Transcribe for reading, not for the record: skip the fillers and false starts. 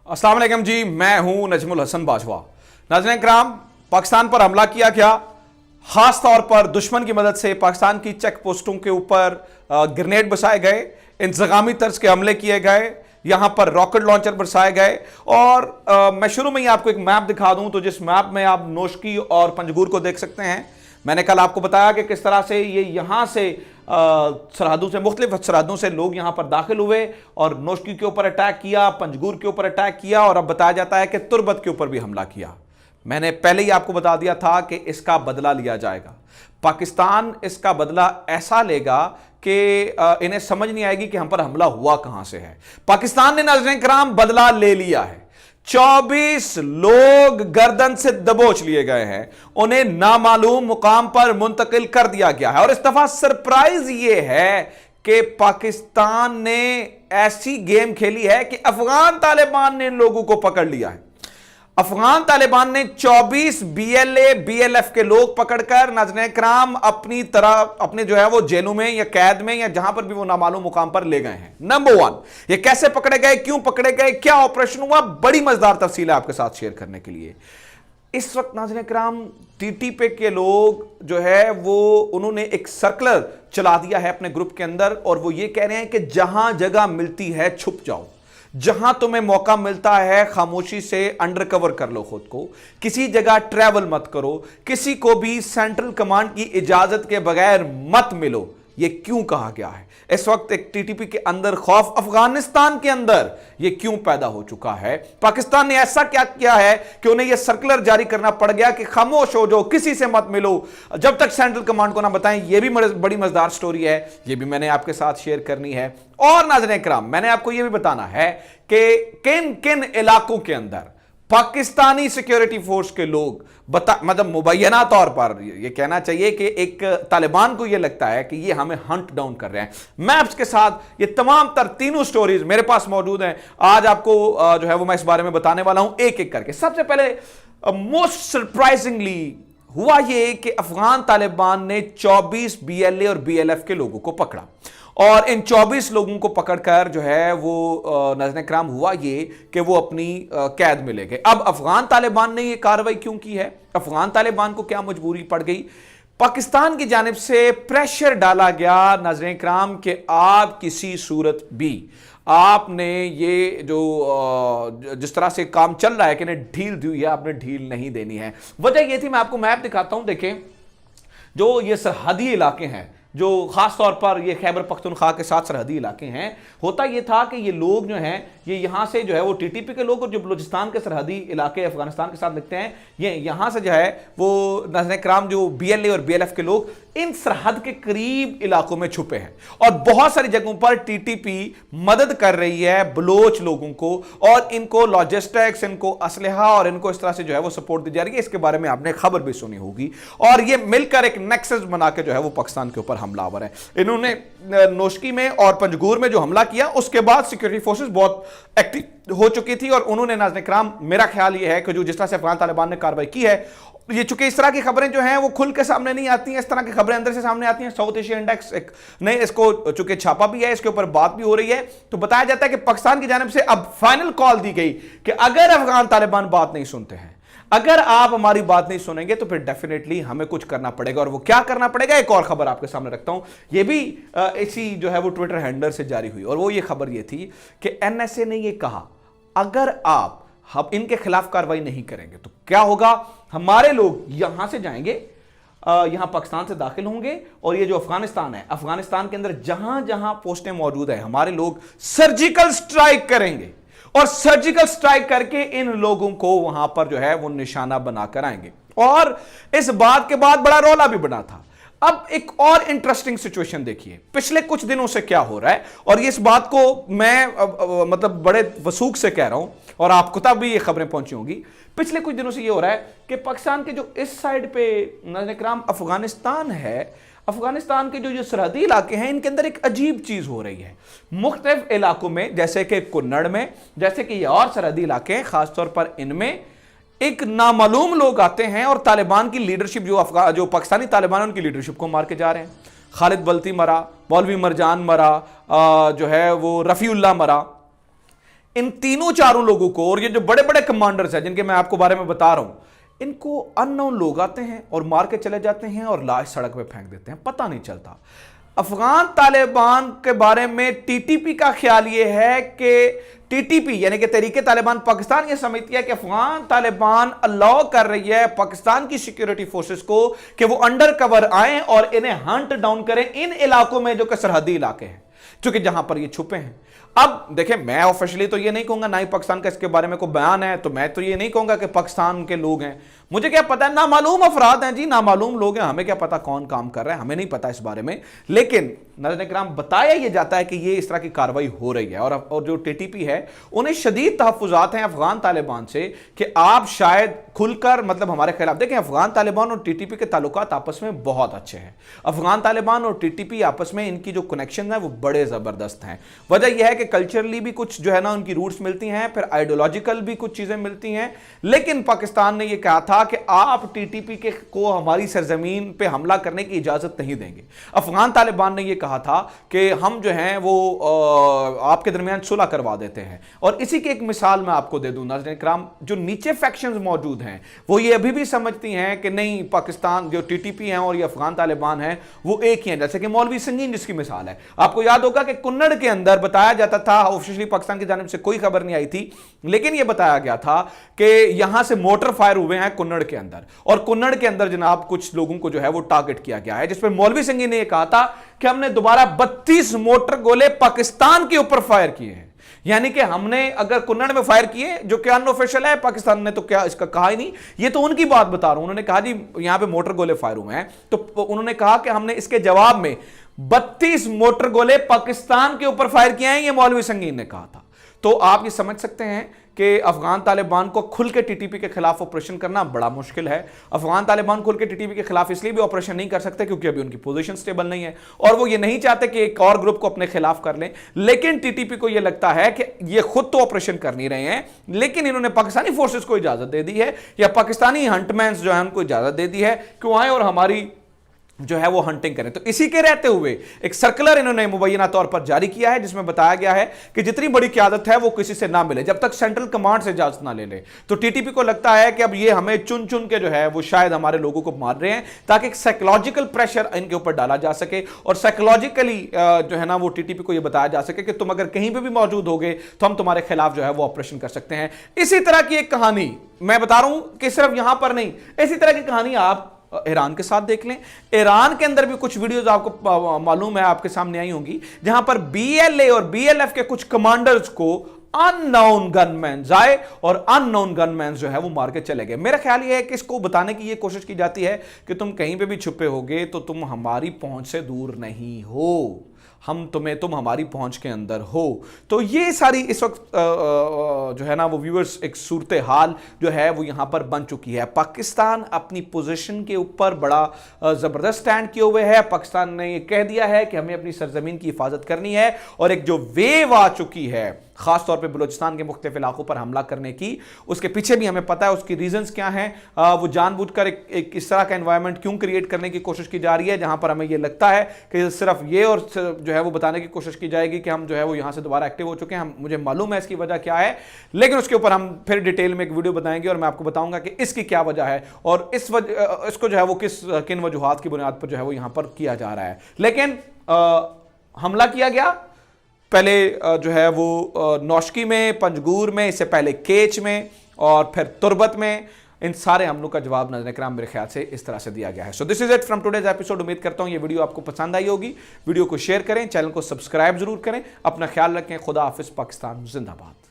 अस्सलाम वालेकुम जी, मैं हूं नजमुल हसन बाजवा। नाज़रीन किराम, पाकिस्तान पर हमला किया गया, खास तौर पर दुश्मन की मदद से पाकिस्तान की चेक पोस्टों के ऊपर ग्रेनेड बरसाए गए, इंतजामी तर्ज के हमले किए गए, यहां पर रॉकेट लॉन्चर बरसाए गए। और मैं शुरू में ही आपको एक मैप दिखा दूं तो जिस मैप में आप नोशकी और पंजगूर को देख सकते हैं। मैंने कल आपको बताया कि किस तरह से ये यहां से सरहदों से, मुख्तलिफ सरहदों से लोग यहां पर दाखिल हुए और नोशकी के ऊपर अटैक किया, पंजगूर के ऊपर अटैक किया और अब बताया जाता है कि तुर्बत के ऊपर भी हमला किया। मैंने पहले ही आपको बता दिया था कि इसका बदला लिया जाएगा। पाकिस्तान इसका बदला ऐसा लेगा कि इन्हें समझ नहीं आएगी कि हम पर हमला हुआ कहां से है। पाकिस्तान ने नाज़रीन किराम बदला ले लिया है। 24 लोग गर्दन से दबोच लिए गए हैं, उन्हें नामालूम मुकाम पर मुंतकिल कर दिया गया है। और इस दफा सरप्राइज यह है कि पाकिस्तान ने ऐसी गेम खेली है कि अफगान तालिबान ने इन लोगों को पकड़ लिया है। अफगान तालिबान ने 24 बीएलए बीएलएफ के लोग पकड़कर नाज़रीन किराम अपनी तरह अपने जो है वो जेलों में या कैद में या जहां पर भी वो नामालूम मुकाम पर ले गए हैं। नंबर 1, ये कैसे पकड़े गए, क्यों पकड़े गए, क्या ऑपरेशन हुआ, बड़ी मजेदार तफसील है आपके साथ शेयर करने के लिए। इस वक्त नाज़रीन किराम टीटीपी के लोग जो है वो उन्होंने एक सर्कुलर चला दिया है अपने ग्रुप के अंदर और वो ये कह रहे हैं कि जहां जगह मिलती है छुप जाओ, जहां तुम्हें मौका मिलता है खामोशी से अंडरकवर कर लो खुद को, किसी जगह ट्रैवल मत करो, किसी को भी सेंट्रल कमांड की इजाजत के बगैर मत मिलो। यह क्यों कहा गया है? इस वक्त एक टीटीपी के अंदर खौफ, अफगानिस्तान के अंदर यह क्यों पैदा हो चुका है? पाकिस्तान ने ऐसा क्या किया है कि उन्हें यह सर्कुलर जारी करना पड़ गया कि खामोश हो जाओ, किसी से मत मिलो जब तक सेंट्रल कमांड को ना बताएं। यह भी बड़ी मजेदार स्टोरी है, यह भी मैंने आपके साथ शेयर करनी है। और नाज़रीन किराम, मैंने आपको यह भी बताना है कि किन किन इलाकों के अंदर पाकिस्तानी सिक्योरिटी फोर्स के लोग मतलब मुबैना तौर पर यह कहना चाहिए कि एक तालिबान को यह लगता है कि ये हमें हंट डाउन कर रहे हैं। मैप्स के साथ ये तमाम तर तीनों स्टोरीज मेरे पास मौजूद हैं। आज आपको जो है वो मैं इस बारे में बताने वाला हूं एक एक करके। सबसे पहले मोस्ट सरप्राइजिंगली हुआ यह कि अफगान तालिबान ने 24 बीएलए और बीएलएफ के लोगों को पकड़ा और इन 24 लोगों को पकड़कर जो है वो नाज़रीन किराम हुआ ये कि वो अपनी कैद में ले गए। अब अफगान तालिबान ने ये कार्रवाई क्यों की है? अफगान तालिबान को क्या मजबूरी पड़ गई? पाकिस्तान की जानिब से प्रेशर डाला गया नाज़रीन किराम कि आप किसी सूरत भी आपने ये जो जिस तरह से काम चल रहा है कि इन्हें ढील दी हुई है, आपने ढील नहीं देनी है। वजह ये थी, मैं आपको मैप दिखाता हूं, देखें जो ये सरहदी इलाके हैं, जो खास तौर पर ये खैबर पख्तूनख्वा के साथ सरहदी इलाके हैं, होता ये था कि ये लोग जो हैं ये यहाँ से जो है वो टीटीपी के लोग और जो बलूचिस्तान के सरहदी इलाके अफगानिस्तान के साथ लगते हैं, ये यहाँ से जो है वो नाज़रीन किराम जो बीएलए और बीएलएफ के लोग इन सरहद के करीब इलाकों में छुपे हैं और बहुत सारी जगहों पर टीटीपी मदद कर रही है बलोच लोगों को और इनको लॉजिस्टिक्स, इनको असलहा और इनको इस तरह से जो है वो सपोर्ट दी जा रही है। इसके बारे में आपने खबर भी सुनी होगी और ये मिलकर एक नेक्सस बना के जो है वो पाकिस्तान के ऊपर हमलावर है। इन्होंने नोशकी में और पंजगूर में जो हमला किया उसके बाद सिक्योरिटी फोर्सेस बहुत एक्टिव हो चुकी थी और उन्होंने नाज़रीन किराम, मेरा ख्याल यह है कि जो जिस तरह से अफगान तालिबान ने कार्रवाई की है, ये चूंकि इस तरह की खबरें जो हैं वो खुल के सामने नहीं आती हैं, इस तरह की खबरें अंदर से सामने आती हैं। साउथ एशिया इंडेक्स एक ने इसको चूंकि छापा भी है, इसके ऊपर बात भी हो रही है, तो बताया जाता है कि पाकिस्तान की जानिब से अब फाइनल कॉल दी गई कि अगर अफगान तालिबान बात नहीं सुनते हैं, अगर आप हमारी बात नहीं सुनेंगे तो फिर डेफिनेटली हमें कुछ करना पड़ेगा। और वो क्या करना पड़ेगा, एक और खबर आपके सामने रखता हूं, ये भी इसी जो है वो ट्विटर हैंडल से जारी हुई और वो ये खबर ये थी कि एनएसए ने ये कहा अगर आप हम इनके खिलाफ कार्रवाई नहीं करेंगे तो क्या होगा, हमारे लोग यहां से जाएंगे, यहां पाकिस्तान से दाखिल होंगे और ये जो अफगानिस्तान है, अफगानिस्तान के अंदर जहां जहां पोस्टें मौजूद है, हमारे लोग सर्जिकल स्ट्राइक करेंगे और सर्जिकल स्ट्राइक करके इन लोगों को वहां पर जो है वो निशाना बनाकर आएंगे। और इस बात के बाद बड़ा रौला भी बना था। अब एक और इंटरेस्टिंग सिचुएशन देखिए, पिछले कुछ दिनों से क्या हो रहा है और ये इस बात को मैं मतलब बड़े वसूख से कह रहा हूं और आपको तब भी ये खबरें पहुंची होंगी। पिछले कुछ दिनों से ये हो रहा है कि पाकिस्तान के जो इस साइड पे नाज़रीन किराम अफगानिस्तान है, अफगानिस्तान के जो सरहदी इलाके हैं, इनके अंदर एक अजीब चीज हो रही है। मुख्तलिफ इलाकों में जैसे कि कुन्नड़ में, जैसे कि ये और सरहदी इलाके हैं, खासतौर पर इनमें एक नामालूम लोग आते हैं और तालिबान की लीडरशिप जो पाकिस्तानी तालिबान उनकी लीडरशिप को मार के जा रहे हैं। खालिद बल्ती मरा, मौलवी मरजान मरा, जो है वो रफ़ीउल्लाह मरा। इन तीनों चारों लोगों को, और ये जो बड़े बड़े कमांडर्स हैं जिनके मैं आपको बारे में बता रहा हूं, इनको अननोन लोग आते हैं और मार के चले जाते हैं और लाश सड़क पे फेंक देते हैं, पता नहीं चलता। अफगान तालिबान के बारे में टीटीपी का ख्याल यह है कि टीटीपी यानी कि तहरीके तालिबान पाकिस्तान, यह समझती है कि अफगान तालिबान अलाउ कर रही है पाकिस्तान की सिक्योरिटी फोर्सेस को कि वो अंडर कवर आए और इन्हें हंट डाउन करें इन इलाकों में जो कि सरहदी इलाके हैं, क्योंकि जहां पर ये छुपे हैं। अब देखें, मैं ऑफिशियली तो ये नहीं कहूंगा, ना ही पाकिस्तान का इसके बारे में कोई बयान है, तो मैं तो ये नहीं कहूंगा कि पाकिस्तान के लोग हैं। मुझे क्या पता है, नामालूम अफराद हैं जी, नामालूम लोग हैं, हमें क्या पता कौन काम कर रहा है, हमें नहीं पता इस बारे में। लेकिन नाज़रीन-ए-किराम, बताया यह जाता है कि ये इस तरह की कार्रवाई हो रही है और जो टीटीपी है उन्हें शदीद तहफ़्फ़ुज़ात हैं अफगान तालिबान से कि आप शायद खुलकर मतलब हमारे खिलाफ। देखें, अफगान तालिबान और टीटीपी के ताल्लुकात आपस में बहुत अच्छे हैं। अफगान तालिबान और टीटीपी आपस में इनकी जो कनेक्शन है वो बड़े ज़बरदस्त हैं। वजह यह है कि कल्चरली भी कुछ जो है ना उनकी रूट्स मिलती हैं, फिर आइडियोलॉजिकल भी कुछ चीज़ें मिलती हैं। लेकिन पाकिस्तान ने यह कहा था कि आप टीटीपी के को हमारी सरजमीन पे हमला करने की इजाज़त नहीं देंगे। अफगान तालिबान ने यह कहा था कि हम जो हैं वो आपके दरमियान सुलह करवा देते हैं। और इसी की एक मिसाल मैं आपको दे दूं नाज़रीन-ए-किराम, जो नीचे फैक्शंस मौजूद हैं वो ये अभी भी समझती हैं कि नहीं, पाकिस्तान जो टीटीपी हैं और ये अफगान तालिबान हैं वो एक ही हैं। जैसे कि मौलवी संगीन जिसकी मिसाल है, आपको याद होगा कि कुन्नड़ के अंदर बताया जाता था, ऑफिशियली पाकिस्तान की जानिब से कोई खबर नहीं आई थी, लेकिन यह बताया गया था कि यहां से मोटर फायर हुए हैं कुन्नड़ के अंदर, और कुन्नड़ के अंदर जनाब कुछ लोगों को जो है वो टारगेट किया गया है, जिस पर मौलवी संगीन ने यह कहा था कि हमने दोबारा 32 मोटर गोले पाकिस्तान के ऊपर फायर किए हैं। यानी कि हमने अगर कुन्नड़ में फायर किए, जो कि अनऑफिशियल है, पाकिस्तान ने तो क्या इसका कहा ही नहीं, ये तो उनकी बात बता रहा हूं। उन्होंने कहा जी यहां पे मोटर गोले फायर हुए हैं, तो उन्होंने कहा कि हमने इसके जवाब में 32 मोटर गोले पाकिस्तान के ऊपर फायर किए हैं, ये मौलवी संगीन ने कहा था। तो आप ये समझ सकते हैं कि अफगान तालिबान को खुल के टीटीपी के खिलाफ ऑपरेशन करना बड़ा मुश्किल है। अफगान तालिबान खुल के टीटीपी के खिलाफ इसलिए भी ऑपरेशन नहीं कर सकते क्योंकि अभी उनकी पोजीशन स्टेबल नहीं है, और वो ये नहीं चाहते कि एक और ग्रुप को अपने खिलाफ कर लें। लेकिन टीटीपी को ये लगता है कि ये खुद तो ऑपरेशन कर नहीं रहे हैं, लेकिन इन्होंने पाकिस्तानी फोर्सेस को इजाजत दे दी है, या पाकिस्तानी हंटमैन्स जो है उनको इजाजत दे दी है कि वो आए और हमारी जो है वो हंटिंग करें। तो इसी के रहते हुए एक सर्कुलर इन्होंने मुबैना तौर पर जारी किया है, जिसमें बताया गया है कि जितनी बड़ी क़यादत है वो किसी से ना मिले जब तक सेंट्रल कमांड से इजाजत ना ले ले। तो टीटीपी को लगता है कि अब ये हमें चुन चुन के जो है वो शायद हमारे लोगों को मार रहे हैं, ताकि एक साइकोलॉजिकल प्रेशर इनके ऊपर डाला जा सके, और साइकोलॉजिकली जो है ना वो टीटीपी को ये बताया जा सके कि तुम अगर कहीं पर भी मौजूद होगे तो हम तुम्हारे खिलाफ जो है वो ऑपरेशन कर सकते हैं। इसी तरह की एक कहानी मैं बता रहा हूं कि सिर्फ यहां पर नहीं, इसी तरह की कहानी आप ईरान के साथ देख लें। ईरान के अंदर भी कुछ वीडियोस आपको मालूम है आपके सामने आई होंगी, जहां पर बीएलए और बीएलएफ के कुछ कमांडर्स को अननोन गनमैन आए और अननोन गनमैन जो है वो मार के चले गए। मेरा ख्याल ये है कि इसको बताने की ये कोशिश की जाती है कि तुम कहीं पे भी छुपे होगे तो तुम हमारी पहुंच से दूर नहीं हो, तुम हमारी पहुंच के अंदर हो। तो ये सारी इस वक्त जो है ना वो व्यूअर्स एक सूरत हाल जो है वो यहां पर बन चुकी है। पाकिस्तान अपनी पोजीशन के ऊपर बड़ा ज़बरदस्त स्टैंड किए हुए है। पाकिस्तान ने ये कह दिया है कि हमें अपनी सरजमीन की हिफाजत करनी है, और एक जो वेव आ चुकी है खासतौर पे बलूचिस्तान के मुख्तलिफ इलाकों पर हमला करने की, उसके पीछे भी हमें पता है उसकी रीजंस क्या हैं। वो जानबूझकर एक इस तरह का एनवायरनमेंट क्यों क्रिएट करने की कोशिश की जा रही है, जहां पर हमें ये लगता है कि सिर्फ ये और जो है वो बताने की कोशिश की जाएगी कि हम जो है वो यहां से दोबारा एक्टिव हो चुके हैं। मुझे मालूम है इसकी वजह क्या है, लेकिन उसके ऊपर हम फिर डिटेल में एक वीडियो बताएंगे और मैं आपको बताऊंगा कि इसकी क्या वजह है और इसको जो है वो किन वजूहात की बुनियाद पर जो है वो यहां पर किया जा रहा है। लेकिन हमला किया गया पहले जो है वो नौशकी में, पंजगूर में, इससे पहले केच में और फिर तुरबत में। इन सारे हमलों का जवाब नाज़रीन-ए-किराम मेरे ख्याल से इस तरह से दिया गया है। So this is it from today's episode. उम्मीद करता हूं ये वीडियो आपको पसंद आई होगी। वीडियो को शेयर करें, चैनल को सब्सक्राइब जरूर करें। अपना ख्याल रखें। खुदा हाफिज। पाकिस्तान जिंदाबाद।